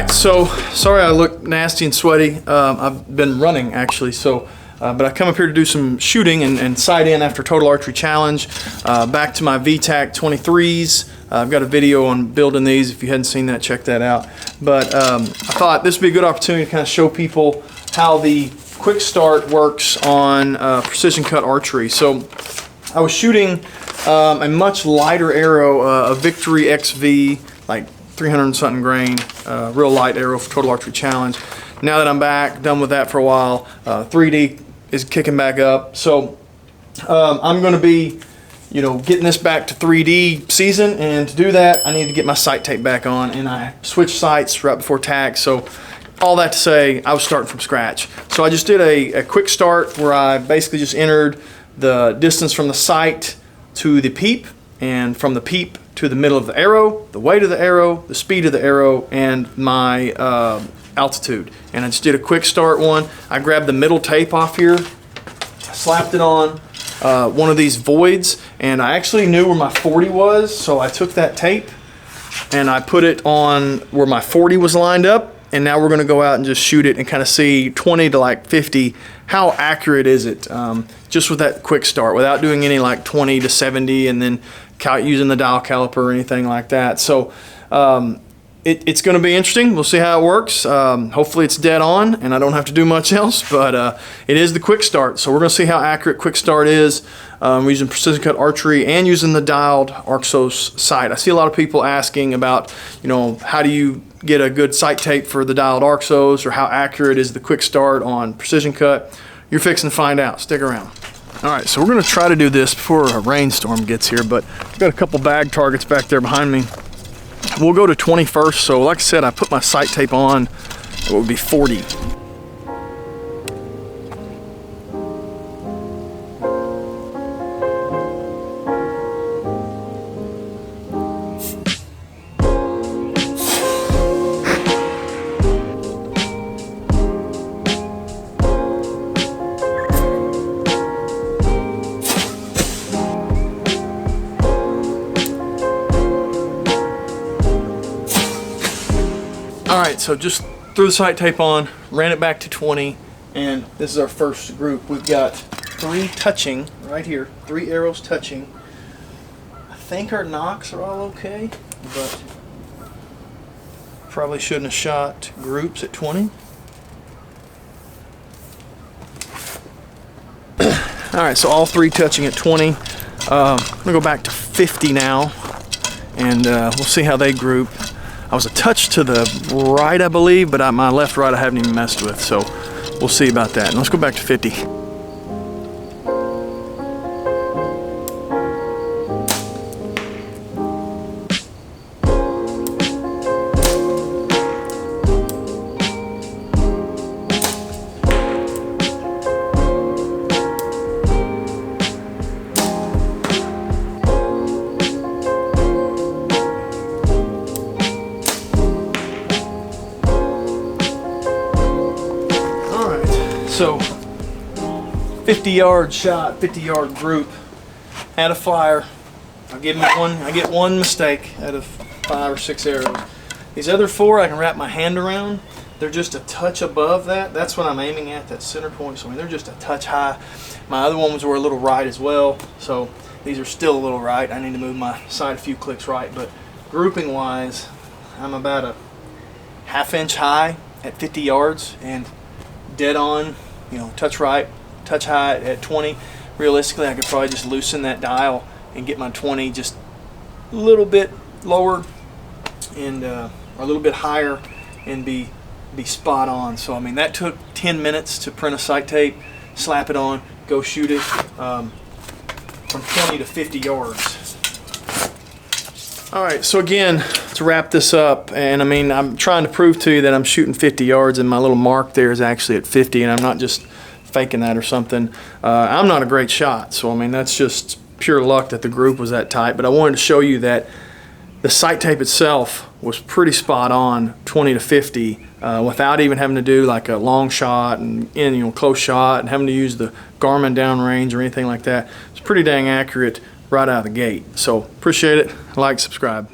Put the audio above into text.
right, so sorry I look nasty and sweaty. I've been running actually, but I come up here to do some shooting and sight in after Total Archery Challenge. Back to my VTAC 23s. I've got a video on building these. If you hadn't seen that, check that out. But I thought this would be a good opportunity to kind of show people how the quick start works on precision cut archery. So I was shooting a much lighter arrow, a Victory XV, like 300 and something grain, real light arrow for Total Archery Challenge. Now that I'm back, done with that for a while, 3D is kicking back up. So I'm going to be, getting this back to 3D season, and to do that, I need to get my sight tape back on, and I switched sights right before TAC. So all that to say, I was starting from scratch. So I just did a quick start where I basically just entered the distance from the sight to the peep, and from the peep to the middle of the arrow, the weight of the arrow, the speed of the arrow, and my altitude. And I just did a quick start one. I grabbed the middle tape off here, slapped it on one of these voids, and I actually knew where my 40 was, so I took that tape and I put it on where my 40 was lined up. And now we're going to go out and just shoot it and kind of see 20 to like 50. How accurate is it? Just with that quick start, without doing any like 20 to 70 and then using the dial caliper or anything like that. So it's going to be interesting. We'll see how it works. Hopefully it's dead on and I don't have to do much else, but it is the quick start. So we're going to see how accurate quick start is. We're using precision cut archery and using the dialed Arxos sight. I see a lot of people asking about, how do you get a good sight tape for the dialed Arxos, or how accurate is the quick start on precision cut? You're fixing to find out. Stick around. All right, so we're going to try to do this before a rainstorm gets here, but I've got a couple bag targets back there behind me. We'll go to 20 first. So like I said, I put my sight tape on. It would be 40. Alright, so just threw the sight tape on, ran it back to 20, and this is our first group. We've got 3 touching right here, 3 arrows touching. I think our nocks are all okay, but probably shouldn't have shot groups at 20. Alright, so all 3 touching at 20. I'm going to go back to 50 now, and we'll see how they group. I was a touch to the right, I believe, but my left, right, I haven't even messed with, so we'll see about that. And let's go back to 50. So 50-yard shot, 50-yard group, had a fire. I get one mistake out of 5 or 6 arrows. These other 4 I can wrap my hand around. They're just a touch above that. That's what I'm aiming at, that center point. So they're just a touch high. My other ones were a little right as well. So these are still a little right. I need to move my sight a few clicks right. But grouping wise, I'm about a ½ inch high at 50 yards and dead on. Touch right, touch high at 20. Realistically, I could probably just loosen that dial and get my 20 just a little bit lower and or a little bit higher and be spot on. So I mean, that took 10 minutes to print a sight tape, slap it on, go shoot it from 20 to 50 yards. All right, so again, to wrap this up, and I mean, I'm trying to prove to you that I'm shooting 50 yards and my little mark there is actually at 50, and I'm not just faking that or something. I'm not a great shot, so I mean, that's just pure luck that the group was that tight, but I wanted to show you that the sight tape itself was pretty spot on, 20 to 50, without even having to do like a long shot and close shot and having to use the Garmin downrange or anything like that. It's pretty dang accurate right out of the gate. So appreciate it. Like, subscribe.